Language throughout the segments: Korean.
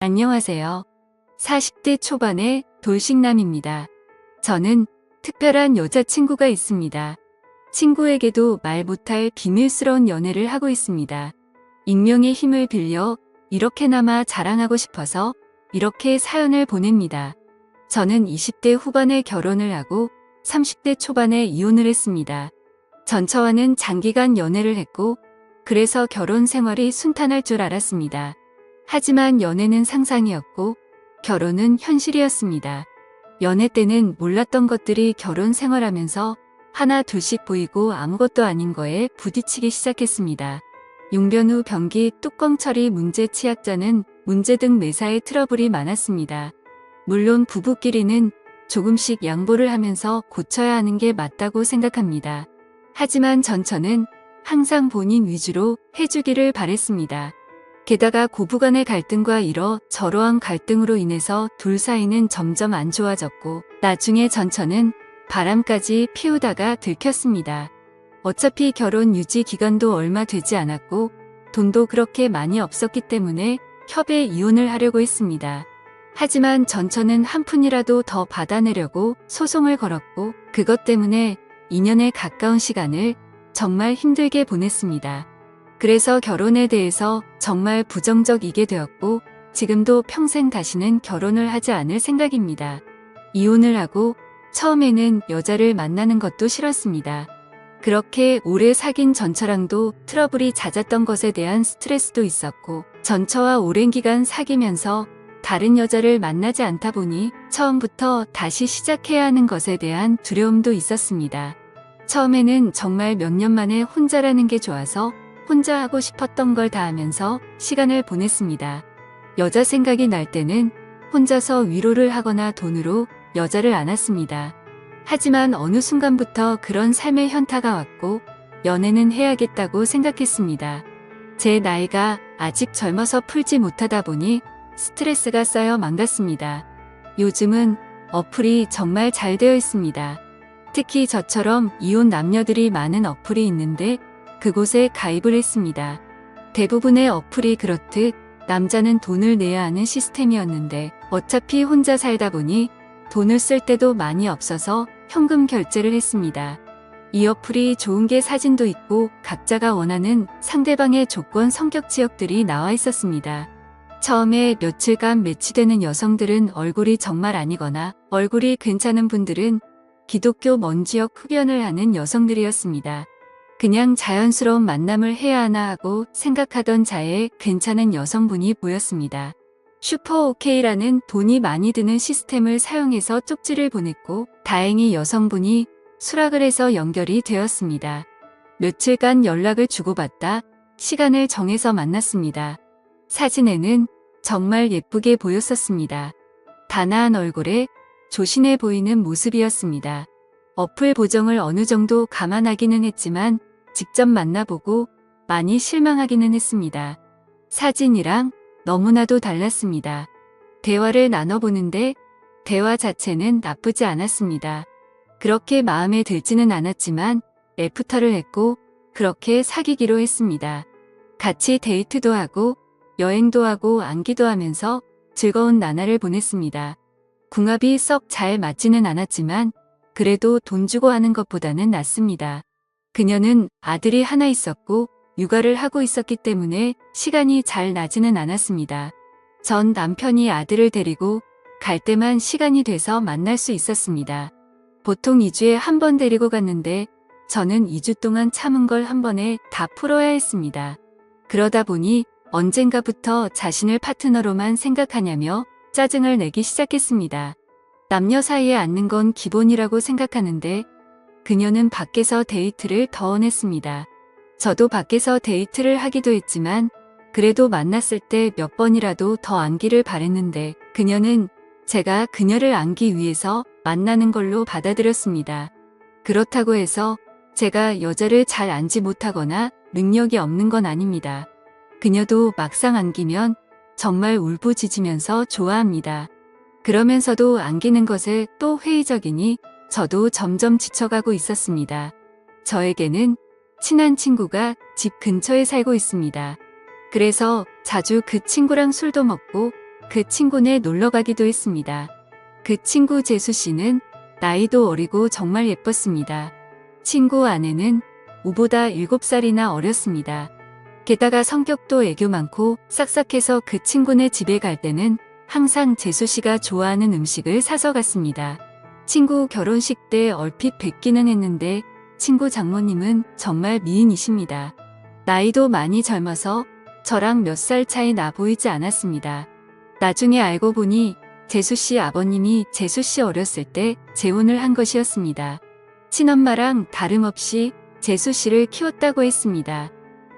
안녕하세요. 40대 초반의 돌싱남입니다. 저는 특별한 여자친구가 있습니다. 친구에게도 말 못할 비밀스러운 연애를 하고 있습니다. 익명의 힘을 빌려 이렇게나마 자랑하고 싶어서 이렇게 사연을 보냅니다. 저는 20대 후반에 결혼을 하고 30대 초반에 이혼을 했습니다. 전처와는 장기간 연애를 했고 그래서 결혼 생활이 순탄할 줄 알았습니다. 하지만 연애는 상상이었고 결혼은 현실이었습니다. 연애 때는 몰랐던 것들이 결혼 생활하면서 하나 둘씩 보이고 아무것도 아닌 거에 부딪히기 시작했습니다. 용변 후 변기 뚜껑 처리 문제 치약자는 문제 등 매사에 트러블이 많았습니다. 물론 부부끼리는 조금씩 양보를 하면서 고쳐야 하는 게 맞다고 생각합니다. 하지만 전처는 항상 본인 위주로 해주기를 바랬습니다. 게다가 고부간의 갈등과 이러저러한 갈등으로 인해서 둘 사이는 점점 안 좋아졌고 나중에 전처는 바람까지 피우다가 들켰습니다. 어차피 결혼 유지 기간도 얼마 되지 않았고 돈도 그렇게 많이 없었기 때문에 협의 이혼을 하려고 했습니다. 하지만 전처는 한 푼이라도 더 받아내려고 소송을 걸었고 그것 때문에 2년에 가까운 시간을 정말 힘들게 보냈습니다. 그래서 결혼에 대해서 정말 부정적이게 되었고 지금도 평생 다시는 결혼을 하지 않을 생각입니다. 이혼을 하고 처음에는 여자를 만나는 것도 싫었습니다. 그렇게 오래 사귄 전처랑도 트러블이 잦았던 것에 대한 스트레스도 있었고 전처와 오랜 기간 사귀면서 다른 여자를 만나지 않다 보니 처음부터 다시 시작해야 하는 것에 대한 두려움도 있었습니다. 처음에는 정말 몇 년 만에 혼자라는 게 좋아서 혼자 하고 싶었던 걸 다 하면서 시간을 보냈습니다. 여자 생각이 날 때는 혼자서 위로를 하거나 돈으로 여자를 안았습니다. 하지만 어느 순간부터 그런 삶의 현타가 왔고 연애는 해야겠다고 생각했습니다. 제 나이가 아직 젊어서 풀지 못하다 보니 스트레스가 쌓여 망갔습니다. 요즘은 어플이 정말 잘 되어 있습니다. 특히 저처럼 이혼 남녀들이 많은 어플이 있는데 그곳에 가입을 했습니다. 대부분의 어플이 그렇듯 남자는 돈을 내야 하는 시스템이었는데 어차피 혼자 살다 보니 돈을 쓸 때도 많이 없어서 현금 결제를 했습니다. 이 어플이 좋은 게 사진도 있고 각자가 원하는 상대방의 조건 성격 지역들이 나와 있었습니다. 처음에 며칠간 매치되는 여성들은 얼굴이 정말 아니거나 얼굴이 괜찮은 분들은 기독교 먼지역 흡연을 하는 여성들이었습니다. 그냥 자연스러운 만남을 해야 하나 하고 생각하던 자에 괜찮은 여성분이 보였습니다. 슈퍼오케이라는 돈이 많이 드는 시스템을 사용해서 쪽지를 보냈고 다행히 여성분이 수락을 해서 연결이 되었습니다. 며칠간 연락을 주고받다 시간을 정해서 만났습니다. 사진에는 정말 예쁘게 보였었습니다. 단아한 얼굴에 조신해 보이는 모습이었습니다. 어플 보정을 어느 정도 감안하기는 했지만 직접 만나보고 많이 실망하기는 했습니다. 사진이랑 너무나도 달랐습니다. 대화를 나눠보는데 대화 자체는 나쁘지 않았습니다. 그렇게 마음에 들지는 않았지만 애프터를 했고 그렇게 사귀기로 했습니다. 같이 데이트도 하고 여행도 하고 안기도 하면서 즐거운 나날을 보냈습니다. 궁합이 썩 잘 맞지는 않았지만 그래도 돈 주고 하는 것보다는 낫습니다. 그녀는 아들이 하나 있었고 육아를 하고 있었기 때문에 시간이 잘 나지는 않았습니다. 전 남편이 아들을 데리고 갈 때만 시간이 돼서 만날 수 있었습니다. 보통 2주에 한 번 데리고 갔는데 저는 2주 동안 참은 걸 한 번에 다 풀어야 했습니다. 그러다 보니 언젠가부터 자신을 파트너로만 생각하냐며 짜증을 내기 시작했습니다. 남녀 사이에 앉는 건 기본이라고 생각하는데 그녀는 밖에서 데이트를 더 원했습니다. 저도 밖에서 데이트를 하기도 했지만 그래도 만났을 때 몇 번이라도 더 안기를 바랬는데 그녀는 제가 그녀를 안기 위해서 만나는 걸로 받아들였습니다. 그렇다고 해서 제가 여자를 잘 안지 못하거나 능력이 없는 건 아닙니다. 그녀도 막상 안기면 정말 울부짖으면서 좋아합니다. 그러면서도 안기는 것에 또 회의적이니 저도 점점 지쳐가고 있었습니다. 저에게는 친한 친구가 집 근처에 살고 있습니다. 그래서 자주 그 친구랑 술도 먹고 그 친구네 놀러 가기도 했습니다. 그 친구 재수 씨는 나이도 어리고 정말 예뻤습니다. 친구 아내는 우보다 7살이나 어렸습니다. 게다가 성격도 애교 많고 싹싹해서 그 친구네 집에 갈 때는 항상 재수 씨가 좋아하는 음식을 사서 갔습니다. 친구 결혼식 때 얼핏 뵙기는 했는데 친구 장모님은 정말 미인이십니다. 나이도 많이 젊어서 저랑 몇 살 차이 나 보이지 않았습니다. 나중에 알고 보니 재수 씨 아버님이 재수 씨 어렸을 때 재혼을 한 것이었습니다. 친엄마랑 다름없이 재수 씨를 키웠다고 했습니다.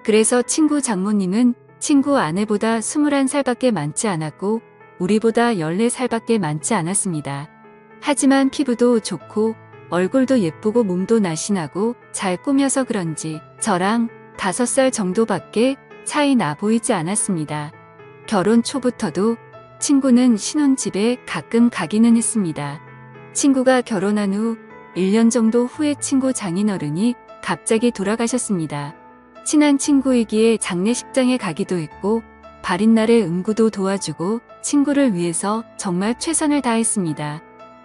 그래서 친구 장모님은 친구 아내보다 21살밖에 많지 않았고 우리보다 14살밖에 많지 않았습니다. 하지만 피부도 좋고 얼굴도 예쁘고 몸도 날씬하고 잘 꾸며서 그런지 저랑 5살 정도밖에 차이 나 보이지 않았습니다. 결혼 초부터도 친구는 신혼집에 가끔 가기는 했습니다. 친구가 결혼한 후 1년 정도 후에 친구 장인어른이 갑자기 돌아가셨습니다. 친한 친구이기에 장례식장에 가기도 했고 발인날에 음구도 도와주고 친구를 위해서 정말 최선을 다했습니다.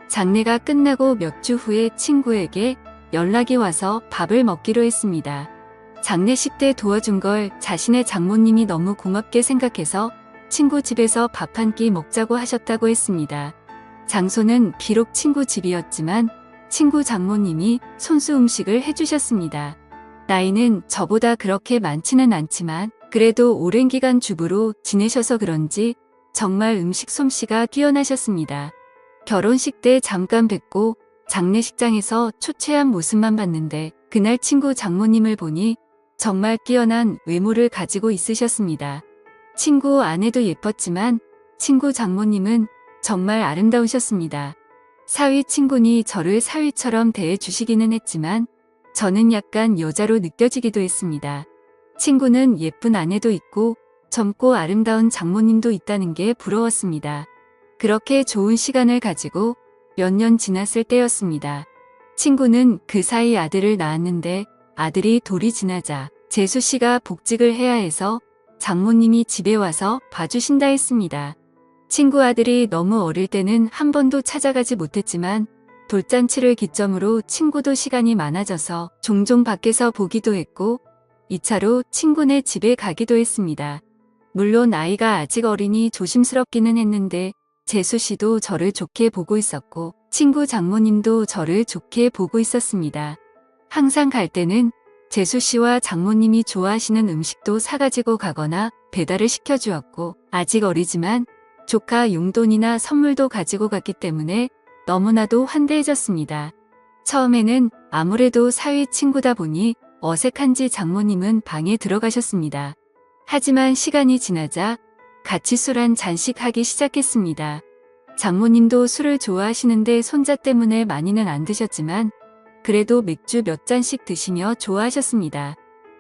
장례가 끝나고 몇 주 후에 친구에게 연락이 와서 밥을 먹기로 했습니다. 장례식 때 도와준 걸 자신의 장모님이 너무 고맙게 생각해서 친구 집에서 밥 한 끼 먹자고 하셨다고 했습니다. 장소는 비록 친구 집이었지만 친구 장모님이 손수 음식을 해주셨습니다. 나이는 저보다 그렇게 많지는 않지만 그래도 오랜 기간 주부로 지내셔서 그런지 정말 음식 솜씨가 뛰어나셨습니다. 결혼식 때 잠깐 뵙고 장례식장에서 초췌한 모습만 봤는데 그날 친구 장모님을 보니 정말 뛰어난 외모를 가지고 있으셨습니다. 친구 아내도 예뻤지만 친구 장모님은 정말 아름다우셨습니다. 사위 친구니 저를 사위처럼 대해주시기는 했지만 저는 약간 여자로 느껴지기도 했습니다. 친구는 예쁜 아내도 있고 젊고 아름다운 장모님도 있다는 게 부러웠습니다. 그렇게 좋은 시간을 가지고 몇 년 지났을 때였습니다. 친구는 그 사이 아들을 낳았는데 아들이 돌이 지나자 재수 씨가 복직을 해야 해서 장모님이 집에 와서 봐주신다 했습니다. 친구 아들이 너무 어릴 때는 한 번도 찾아가지 못했지만 돌잔치를 기점으로 친구도 시간이 많아져서 종종 밖에서 보기도 했고 2차로 친구네 집에 가기도 했습니다. 물론 아이가 아직 어리니 조심스럽기는 했는데 재수 씨도 저를 좋게 보고 있었고 친구 장모님도 저를 좋게 보고 있었습니다. 항상 갈 때는 재수 씨와 장모님이 좋아하시는 음식도 사가지고 가거나 배달을 시켜주었고 아직 어리지만 조카 용돈이나 선물도 가지고 갔기 때문에 너무나도 환대해졌습니다. 처음에는 아무래도 사위 친구다 보니 어색한지 장모님은 방에 들어가셨습니다. 하지만 시간이 지나자 같이 술 한 잔씩 하기 시작했습니다. 장모님도 술을 좋아하시는데 손자 때문에 많이는 안 드셨지만 그래도 맥주 몇 잔씩 드시며 좋아하셨습니다.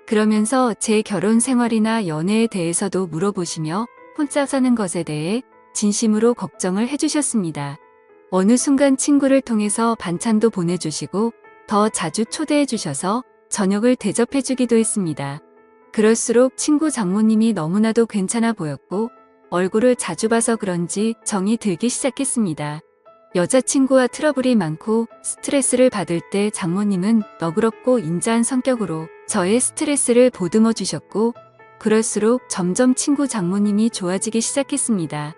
그러면서 제 결혼 생활이나 연애에 대해서도 물어보시며 혼자 사는 것에 대해 진심으로 걱정을 해주셨습니다. 어느 순간 친구를 통해서 반찬도 보내주시고 더 자주 초대해 주셔서 저녁을 대접해 주기도 했습니다. 그럴수록 친구 장모님이 너무나도 괜찮아 보였고 얼굴을 자주 봐서 그런지 정이 들기 시작했습니다. 여자친구와 트러블이 많고 스트레스를 받을 때 장모님은 너그럽고 인자한 성격으로 저의 스트레스를 보듬어 주셨고 그럴수록 점점 친구 장모님이 좋아지기 시작했습니다.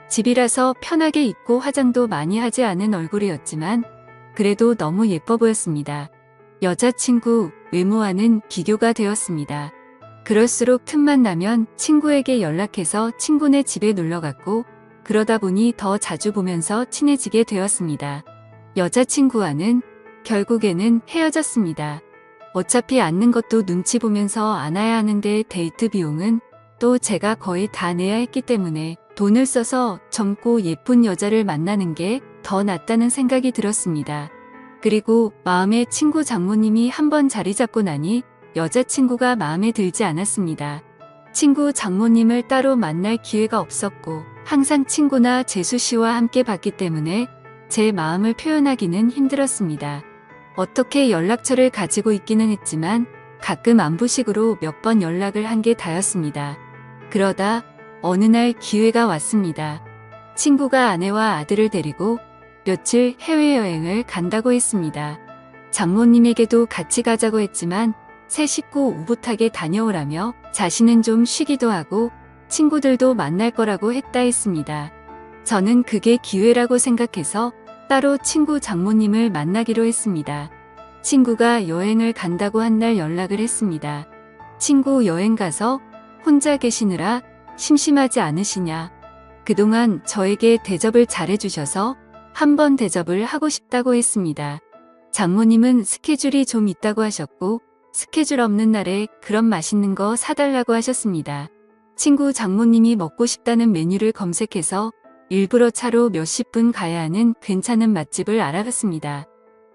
집이라서 편하게 입고 화장도 많이 하지 않은 얼굴이었지만 그래도 너무 예뻐 보였습니다. 여자친구 외모와는 비교가 되었습니다. 그럴수록 틈만 나면 친구에게 연락해서 친구네 집에 놀러갔고 그러다 보니 더 자주 보면서 친해지게 되었습니다. 여자친구와는 결국에는 헤어졌습니다. 어차피 앉는 것도 눈치 보면서 안아야 하는데 데이트 비용은 또 제가 거의 다 내야 했기 때문에 돈을 써서 젊고 예쁜 여자를 만나는 게 더 낫다는 생각이 들었습니다. 그리고 마음에 친구 장모님이 한번 자리 잡고 나니 여자친구가 마음에 들지 않았습니다. 친구 장모님을 따로 만날 기회가 없었고 항상 친구나 재수 씨와 함께 봤기 때문에 제 마음을 표현하기는 힘들었습니다. 어떻게 연락처를 가지고 있기는 했지만 가끔 안부식으로 몇 번 연락을 한 게 다였습니다. 그러다 어느 날 기회가 왔습니다. 친구가 아내와 아들을 데리고 며칠 해외여행을 간다고 했습니다. 장모님에게도 같이 가자고 했지만 새 식구 오붓하게 다녀오라며 자신은 좀 쉬기도 하고 친구들도 만날 거라고 했다 했습니다. 저는 그게 기회라고 생각해서 따로 친구 장모님을 만나기로 했습니다. 친구가 여행을 간다고 한 날 연락을 했습니다. 친구 여행 가서 혼자 계시느라 심심하지 않으시냐. 그동안 저에게 대접을 잘해주셔서 한번 대접을 하고 싶다고 했습니다. 장모님은 스케줄이 좀 있다고 하셨고 스케줄 없는 날에 그런 맛있는 거 사달라고 하셨습니다. 친구 장모님이 먹고 싶다는 메뉴를 검색해서 일부러 차로 몇십 분 가야 하는 괜찮은 맛집을 알아봤습니다.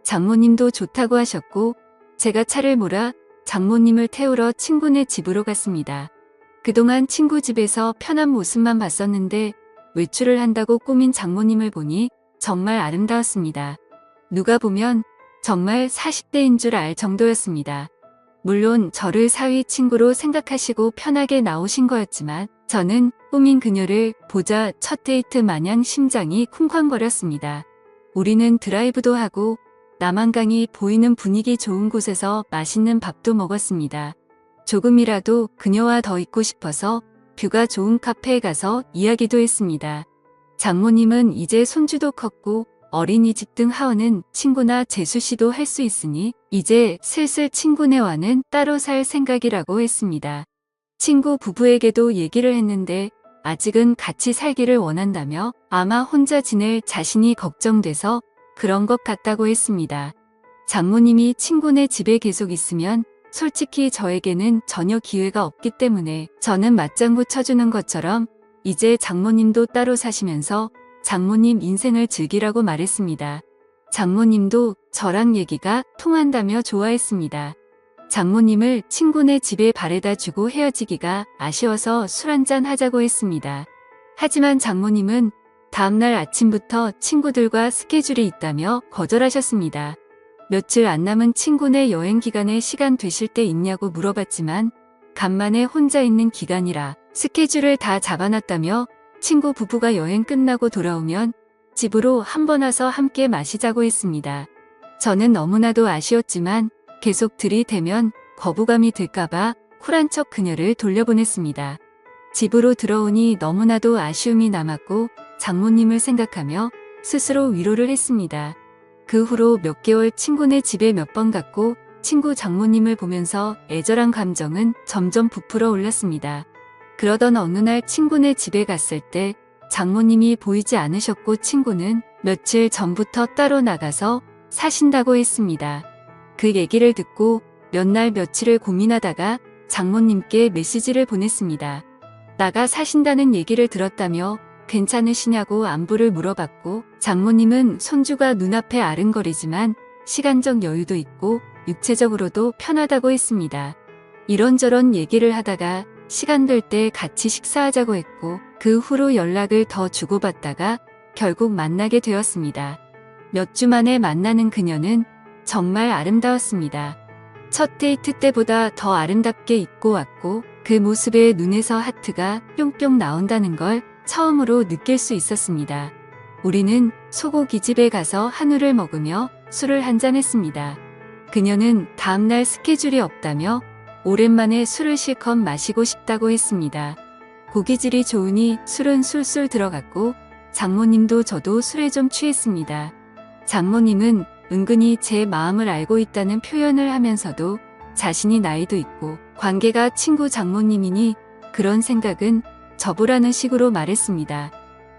장모님도 좋다고 하셨고 제가 차를 몰아 장모님을 태우러 친구네 집으로 갔습니다. 그동안 친구 집에서 편한 모습만 봤었는데 외출을 한다고 꾸민 장모님을 보니 정말 아름다웠습니다. 누가 보면 정말 40대인 줄 알 정도였습니다. 물론 저를 사위 친구로 생각하시고 편하게 나오신 거였지만 저는 꾸민 그녀를 보자 첫 데이트 마냥 심장이 쿵쾅거렸습니다. 우리는 드라이브도 하고 남한강이 보이는 분위기 좋은 곳에서 맛있는 밥도 먹었습니다. 조금이라도 그녀와 더 있고 싶어서 뷰가 좋은 카페에 가서 이야기도 했습니다. 장모님은 이제 손주도 컸고 어린이집 등 하원은 친구나 재수씨도 할 수 있으니 이제 슬슬 친구네와는 따로 살 생각이라고 했습니다. 친구 부부에게도 얘기를 했는데 아직은 같이 살기를 원한다며 아마 혼자 지낼 자신이 걱정돼서 그런 것 같다고 했습니다. 장모님이 친구네 집에 계속 있으면 솔직히 저에게는 전혀 기회가 없기 때문에 저는 맞장구 쳐주는 것처럼 이제 장모님도 따로 사시면서 장모님 인생을 즐기라고 말했습니다. 장모님도 저랑 얘기가 통한다며 좋아했습니다. 장모님을 친구네 집에 바래다 주고 헤어지기가 아쉬워서 술 한잔 하자고 했습니다. 하지만 장모님은 다음날 아침부터 친구들과 스케줄이 있다며 거절하셨습니다. 며칠 안 남은 친구네 여행 기간에 시간 되실 때 있냐고 물어봤지만 간만에 혼자 있는 기간이라 스케줄을 다 잡아놨다며 친구 부부가 여행 끝나고 돌아오면 집으로 한번 와서 함께 마시자고 했습니다. 저는 너무나도 아쉬웠지만 계속 들이대면 거부감이 들까봐 쿨한 척 그녀를 돌려보냈습니다. 집으로 들어오니 너무나도 아쉬움이 남았고 장모님을 생각하며 스스로 위로를 했습니다. 그 후로 몇 개월 친구네 집에 몇 번 갔고 친구 장모님을 보면서 애절한 감정은 점점 부풀어 올랐습니다. 그러던 어느 날 친구네 집에 갔을 때 장모님이 보이지 않으셨고 친구는 며칠 전부터 따로 나가서 사신다고 했습니다. 그 얘기를 듣고 몇 날 며칠을 고민하다가 장모님께 메시지를 보냈습니다. 나가 사신다는 얘기를 들었다며 괜찮으시냐고 안부를 물어봤고 장모님은 손주가 눈앞에 아른거리지만 시간적 여유도 있고 육체적으로도 편하다고 했습니다. 이런저런 얘기를 하다가 시간 될 때 같이 식사하자고 했고 그 후로 연락을 더 주고받다가 결국 만나게 되었습니다. 몇 주 만에 만나는 그녀는 정말 아름다웠습니다. 첫 데이트 때보다 더 아름답게 입고 왔고 그 모습에 눈에서 하트가 뿅뿅 나온다는 걸 처음으로 느낄 수 있었습니다. 우리는 소고기 집에 가서 한우를 먹으며 술을 한잔했습니다. 그녀는 다음날 스케줄이 없다며 오랜만에 술을 실컷 마시고 싶다고 했습니다. 고기질이 좋으니 술은 술술 들어갔고 장모님도 저도 술에 좀 취했습니다. 장모님은 은근히 제 마음을 알고 있다는 표현을 하면서도 자신이 나이도 있고 관계가 친구 장모님이니 그런 생각은 접으라는 식으로 말했습니다.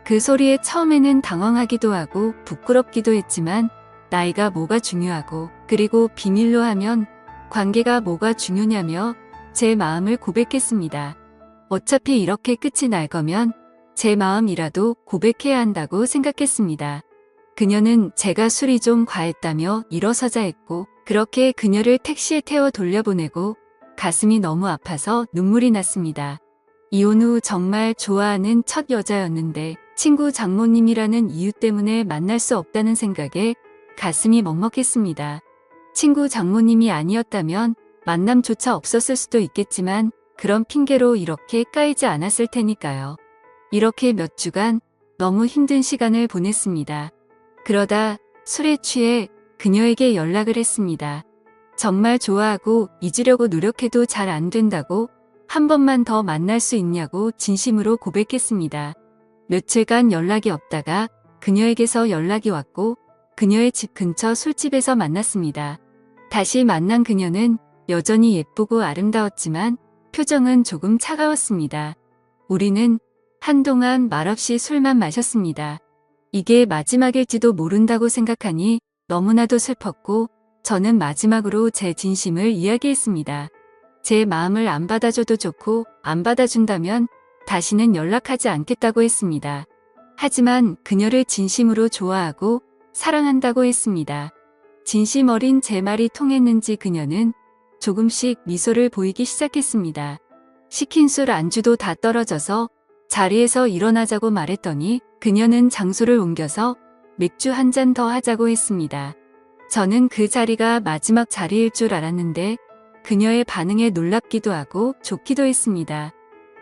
그 소리에 처음에는 당황하기도 하고 부끄럽기도 했지만 나이가 뭐가 중요하고 그리고 비밀로 하면 관계가 뭐가 중요냐며 제 마음을 고백했습니다. 어차피 이렇게 끝이 날 거면 제 마음이라도 고백해야 한다고 생각했습니다. 그녀는 제가 술이 좀 과했다며 일어서자 했고 그렇게 그녀를 택시에 태워 돌려보내고 가슴이 너무 아파서 눈물이 났습니다. 이혼 후 정말 좋아하는 첫 여자였는데 친구 장모님이라는 이유 때문에 만날 수 없다는 생각에 가슴이 먹먹했습니다. 친구 장모님이 아니었다면 만남조차 없었을 수도 있겠지만 그런 핑계로 이렇게 까이지 않았을 테니까요. 이렇게 몇 주간 너무 힘든 시간을 보냈습니다. 그러다 술에 취해 그녀에게 연락을 했습니다. 정말 좋아하고 잊으려고 노력해도 잘 안 된다고, 한 번만 더 만날 수 있냐고 진심으로 고백했습니다. 며칠간 연락이 없다가 그녀에게서 연락이 왔고 그녀의 집 근처 술집에서 만났습니다. 다시 만난 그녀는 여전히 예쁘고 아름다웠지만 표정은 조금 차가웠습니다. 우리는 한동안 말없이 술만 마셨습니다. 이게 마지막일지도 모른다고 생각하니 너무나도 슬펐고 저는 마지막으로 제 진심을 이야기했습니다. 제 마음을 안 받아줘도 좋고 안 받아준다면 다시는 연락하지 않겠다고 했습니다. 하지만 그녀를 진심으로 좋아하고 사랑한다고 했습니다. 진심 어린 제 말이 통했는지 그녀는 조금씩 미소를 보이기 시작했습니다. 시킨 술 안주도 다 떨어져서 자리에서 일어나자고 말했더니 그녀는 장소를 옮겨서 맥주 한 잔 더 하자고 했습니다. 저는 그 자리가 마지막 자리일 줄 알았는데 그녀의 반응에 놀랍기도 하고 좋기도 했습니다.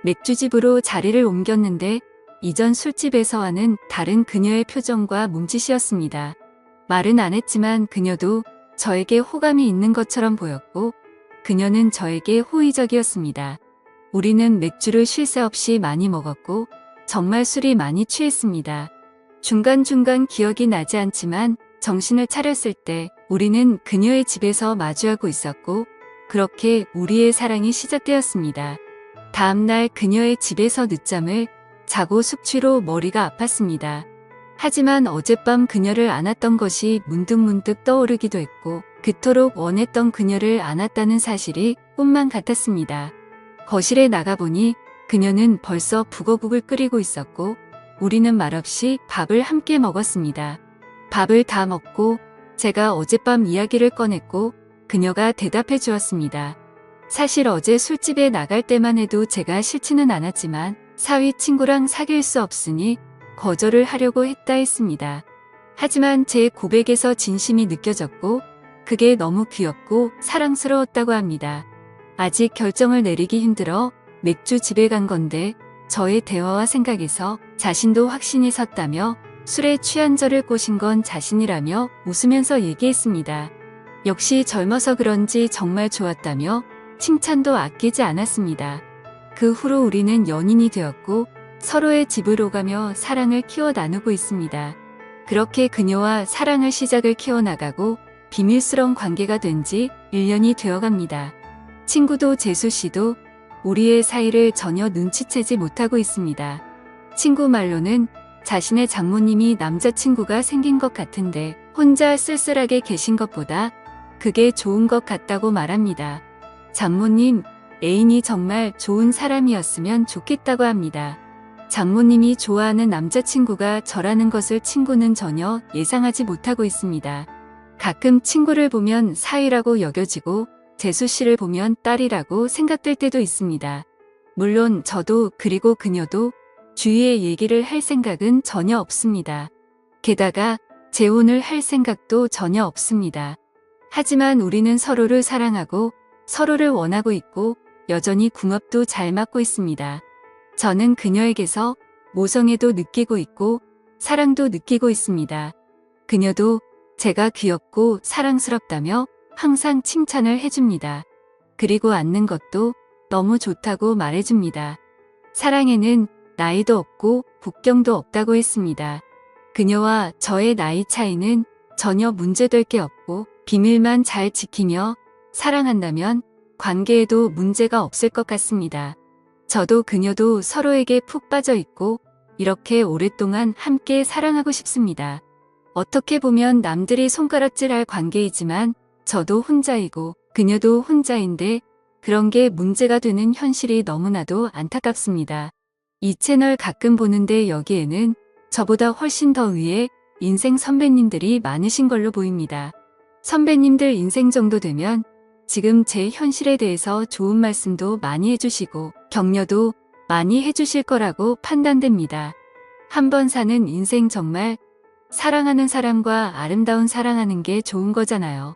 맥주집으로 자리를 옮겼는데 이전 술집에서와는 다른 그녀의 표정과 몸짓이었습니다. 말은 안 했지만 그녀도 저에게 호감이 있는 것처럼 보였고 그녀는 저에게 호의적이었습니다. 우리는 맥주를 쉴 새 없이 많이 먹었고 정말 술이 많이 취했습니다. 중간중간 기억이 나지 않지만 정신을 차렸을 때 우리는 그녀의 집에서 마주하고 있었고 그렇게 우리의 사랑이 시작되었습니다. 다음날 그녀의 집에서 늦잠을 자고 숙취로 머리가 아팠습니다. 하지만 어젯밤 그녀를 안았던 것이 문득문득 떠오르기도 했고 그토록 원했던 그녀를 안았다는 사실이 꿈만 같았습니다. 거실에 나가보니 그녀는 벌써 북어국을 끓이고 있었고 우리는 말없이 밥을 함께 먹었습니다. 밥을 다 먹고 제가 어젯밤 이야기를 꺼냈고 그녀가 대답해 주었습니다. 사실 어제 술집에 나갈 때만 해도 제가 싫지는 않았지만 사위 친구랑 사귈 수 없으니 거절을 하려고 했다 했습니다. 하지만 제 고백에서 진심이 느껴졌고 그게 너무 귀엽고 사랑스러웠다고 합니다. 아직 결정을 내리기 힘들어 맥주 집에 간 건데 저의 대화와 생각에서 자신도 확신이 섰다며 술에 취한 저를 꼬신 건 자신이라며 웃으면서 얘기했습니다. 역시 젊어서 그런지 정말 좋았다며 칭찬도 아끼지 않았습니다. 그 후로 우리는 연인이 되었고 서로의 집을 오가며 사랑을 키워 나누고 있습니다. 그렇게 그녀와 사랑을 시작을 키워나가고 비밀스러운 관계가 된 지 1년이 되어갑니다. 친구도 재수 씨도 우리의 사이를 전혀 눈치채지 못하고 있습니다. 친구 말로는 자신의 장모님이 남자친구가 생긴 것 같은데 혼자 쓸쓸하게 계신 것보다 그게 좋은 것 같다고 말합니다. 장모님, 애인이 정말 좋은 사람이었으면 좋겠다고 합니다. 장모님이 좋아하는 남자친구가 저라는 것을 친구는 전혀 예상하지 못하고 있습니다. 가끔 친구를 보면 사위라고 여겨지고 재수 씨를 보면 딸이라고 생각될 때도 있습니다. 물론 저도 그리고 그녀도 주위에 얘기를 할 생각은 전혀 없습니다. 게다가 재혼을 할 생각도 전혀 없습니다. 하지만 우리는 서로를 사랑하고 서로를 원하고 있고 여전히 궁합도 잘 맞고 있습니다. 저는 그녀에게서 모성애도 느끼고 있고 사랑도 느끼고 있습니다. 그녀도 제가 귀엽고 사랑스럽다며 항상 칭찬을 해줍니다. 그리고 앉는 것도 너무 좋다고 말해줍니다. 사랑에는 나이도 없고 국경도 없다고 했습니다. 그녀와 저의 나이 차이는 전혀 문제될 게 없고 비밀만 잘 지키며 사랑한다면 관계에도 문제가 없을 것 같습니다. 저도 그녀도 서로에게 푹 빠져 있고 이렇게 오랫동안 함께 사랑하고 싶습니다. 어떻게 보면 남들이 손가락질할 관계이지만 저도 혼자이고 그녀도 혼자인데 그런 게 문제가 되는 현실이 너무나도 안타깝습니다. 이 채널 가끔 보는데 여기에는 저보다 훨씬 더 위에 인생 선배님들이 많으신 걸로 보입니다. 선배님들 인생 정도 되면 지금 제 현실에 대해서 좋은 말씀도 많이 해주시고 격려도 많이 해주실 거라고 판단됩니다. 한 번 사는 인생 정말 사랑하는 사람과 아름다운 사랑하는 게 좋은 거잖아요.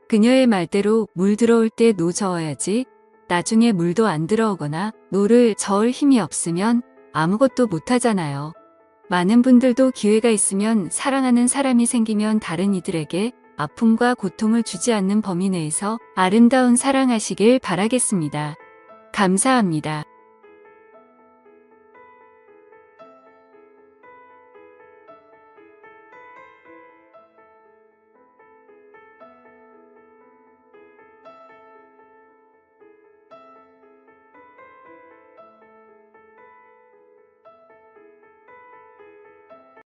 그녀의 말대로 물 들어올 때 노 저어야지 나중에 물도 안 들어오거나 노를 저을 힘이 없으면 아무것도 못하잖아요. 많은 분들도 기회가 있으면 사랑하는 사람이 생기면 다른 이들에게 아픔과 고통을 주지 않는 범위 내에서 아름다운 사랑하시길 바라겠습니다. 감사합니다.